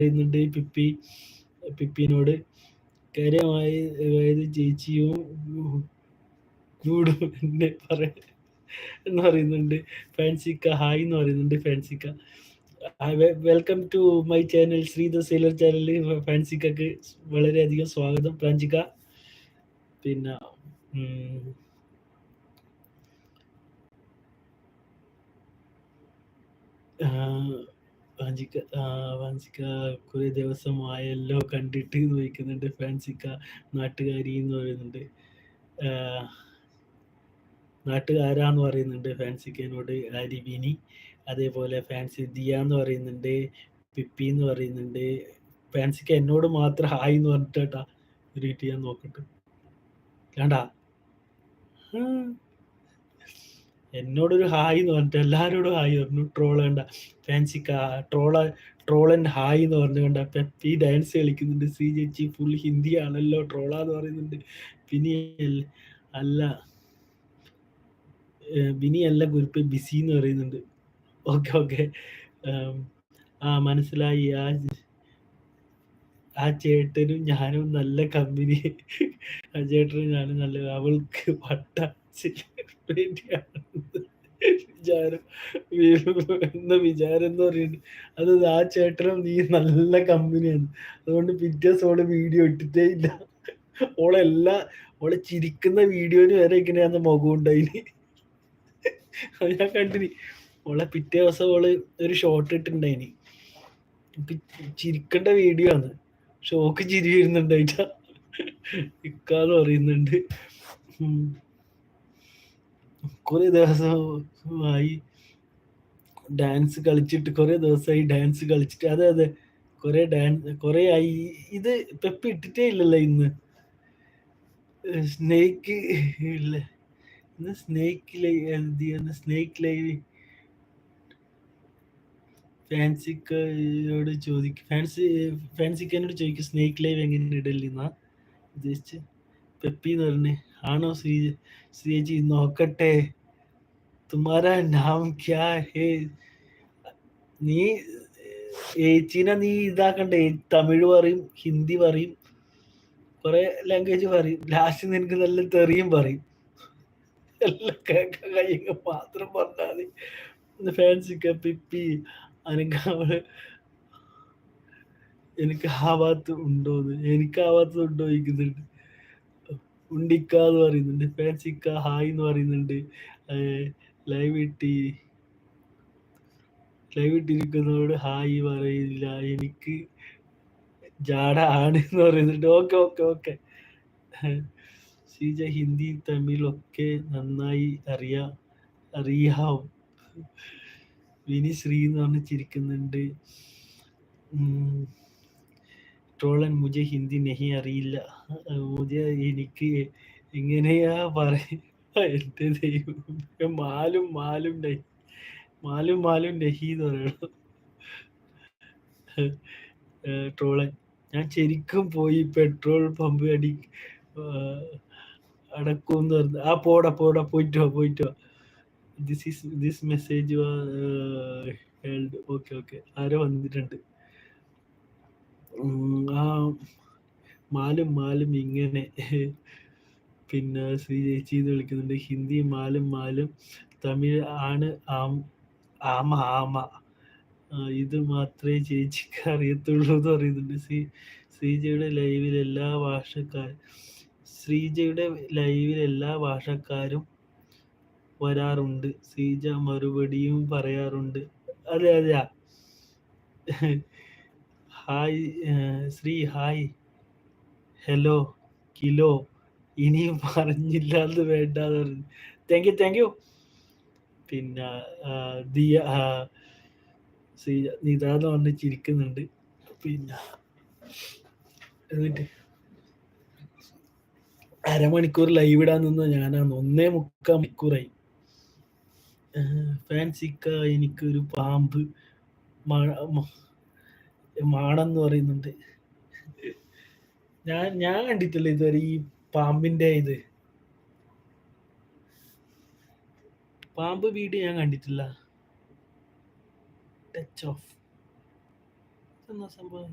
പറയുന്നുണ്ട് പിപ്പിനോട്. കാര്യമായി അതായത് ചേച്ചിയും കൂടും എന്നെ എന്ന് പറയുന്നുണ്ട്. ഫാൻസിക്ക ഹായ് എന്ന് പറയുന്നുണ്ട് ഫാൻസിക്ക. Welcome to my channel Sree the sailor ചാനലിൽ ഫാൻസിക്കക്ക് വളരെയധികം സ്വാഗതം ഫ്രാൻസിക്ക. പിന്നെ ഫാൻസിക്ക കുറെ ദിവസമായല്ലോ കണ്ടിട്ട് ചോദിക്കുന്നുണ്ട്. ഫാൻസിക്ക നാട്ടുകാരി എന്ന് പറയുന്നുണ്ട്. നാട്ടുകാരാന്ന് പറയുന്നുണ്ട് ഫാൻസിക്കനോട് അരിവിനി. അതേപോലെ ഫാൻസി ദിയ എന്ന് പറയുന്നുണ്ട്. പിപ്പി എന്ന് പറയുന്നുണ്ട്. ഫാൻസിക്ക എന്നോട് മാത്രം ഹായ് എന്ന് പറഞ്ഞിട്ടാ റീറ്റ് ചെയ്യാൻ നോക്കട്ടെ. കണ്ടാ, എന്നോടൊരു ഹായ് എന്ന് പറഞ്ഞിട്ട് എല്ലാവരോടും ഹായ് പറഞ്ഞു. ട്രോൾ കണ്ട ഫാൻസിക്ക ട്രോളൻ ഹായ് എന്ന് പറഞ്ഞുകൊണ്ട് പെപ്പി ഡാൻസ് കളിക്കുന്നുണ്ട്. ശ്രീ ചേച്ചി ഫുൾ ഹിന്ദി ആണല്ലോ ട്രോളാന്ന് പറയുന്നുണ്ട്. പിന്നെ ബിനി അല്ല കുറിപ്പ് ബിസി എന്ന് പറയുന്നുണ്ട്. ഓക്കെ മനസ്സിലായി. ആ ചേട്ടനും ഞാനും നല്ല കമ്പനി. ആ ചേട്ടനും ഞാനും നല്ല, അവൾക്ക് വിചാരം എന്ന് പറയുന്നത് അത് ആ ചേട്ടനും നീ നല്ല കമ്പനിയാണ്. അതുകൊണ്ട് പിറ്റേ ദിവസം ഓള് വീഡിയോ ഇട്ടിട്ടേ ഇല്ല. ഓളെ ചിരിക്കുന്ന വീഡിയോന് വരെ ഇങ്ങനെയാന്ന് മുഖം ഉണ്ടായിന്. അത് ഞാൻ കണ്ടിന്. ഓളെ പിറ്റേ ദിവസം ഓള് ഒരു ഷോർട്ട് ഇട്ടുണ്ടായിന്. ചിരിക്കേണ്ട വീഡിയോ ആണ്. ഷോക്ക് ചിരി വരുന്നുണ്ടായിട്ടാ ഇക്കാന്ന് പറയുന്നുണ്ട്. കുറെ ദിവസമായി ഡാൻസ് കളിച്ചിട്ട്, കുറെ ദിവസമായി ഡാൻസ് കളിച്ചിട്ട്. അതെ കുറെ ആയി. ഇത് പെപ്പി ഇട്ടിട്ടേ ഇല്ലല്ലോ ഇന്ന്. സ്നേക്ക് ഇല്ല ഇന്ന്. സ്നേക്ക് ലൈവ് ഫാൻസിക്കയോട് ചോദിക്കും. ഫാൻസിക്കനോട് ചോദിക്കും സ്നേക്ക് ലൈവ് എങ്ങനെ ഇടല്ലെന്നാ ഉദ്ദേശിച്ച്. പെപ്പി എന്ന് പറഞ്ഞ് ആണോ ശ്രീജി നോക്കട്ടെ. തുമാരാ നാം ക്യാ ഹേ. നീ ഏച്ചീനെ നീ ഇതാക്കണ്ടേ. തമിഴ് പറയും, ഹിന്ദി പറയും, കുറെ ലാംഗ്വേജ് പറയും. ലാസ്റ്റ് നിനക്ക് നല്ല തെറിയും പറയും. എല്ലാം കേൾക്കാൻ കഴിയുക മാത്രം പറഞ്ഞാല് ഫാൻസിക്ക പിപ്പി എനിക്ക് ആവാത്ത ഉണ്ടോന്ന് ചോദിക്കുന്നുണ്ട്. ഉണ്ടിക്കാന്ന് പറയുന്നുണ്ട്. ഫാൻസിക്ക ഹായ് എന്ന് പറയുന്നുണ്ട്. ലൈവ് ഇട്ടിരിക്കുന്നതോട് ഹായ് പറയില്ല, എനിക്ക് ജാട ആണ് എന്ന് പറയുന്നുണ്ട്. ഓക്കെ ശ്രീജ ഹിന്ദി തമിഴ് ഒക്കെ നന്നായി അറിയാം. വിനി ശ്രീ എന്ന് പറഞ്ഞ് ചിരിക്കുന്നുണ്ട്. ട്രോളൻ മുझे ഹിന്ദി നഹി അറിയില്ല. എനിക്ക് എങ്ങനെയാ പറയുക എന്റെ ദൈവം. മാലും നഹി എന്ന് പറയണം. ട്രോളൻ ഞാൻ ശരിക്കും പോയി പെട്രോൾ പമ്പ് അടക്കൂന്ന് പറഞ്ഞു. പോടാ പോയിട്ട് വാ. This message held. ഓക്കെ ആരോ വന്നിട്ടുണ്ട്. മാലും ഇങ്ങനെ. പിന്നെ ശ്രീ ചേച്ചി എന്ന് വിളിക്കുന്നുണ്ട്. ഹിന്ദി മാലും തമിഴ് ആണ് ആമ. ഇത് മാത്രമേ ചേച്ചിക്ക് അറിയത്തുള്ളൂ എന്ന് പറയുന്നുണ്ട്. ശ്രീജയുടെ ലൈവിൽ എല്ലാ ഭാഷക്കാരും വരാറുണ്ട്. ശ്രീജ മറുപടിയും പറയാറുണ്ട്. അതെ hi Shri hi hello kilo ഇനിയും പറഞ്ഞില്ലാന്ന് വേണ്ടാന്ന് പറഞ്ഞു. Thank you. പിന്നെ ദിയ ശ്രീജ നിതാന്ന് പറഞ്ഞ് ചിരിക്കുന്നുണ്ട്. പിന്നെ എന്നിട്ട് അരമണിക്കൂർ ലൈവ് ഇടാൻ നിന്ന ഞാനാണ് 1.25 മണിക്കൂറായി. ഫാൻസിക്ക എനിക്കൊരു പാമ്പ് മാണെന്ന് പറയുന്നുണ്ട്. ഞാൻ കണ്ടിട്ടില്ല ഇതുവരെ ഈ പാമ്പിന്റെ പാമ്പ് വീഡിയോ ഞാൻ കണ്ടിട്ടില്ല. ടച്ച് ഓഫ് ഇതെന്നാ സംഭവം?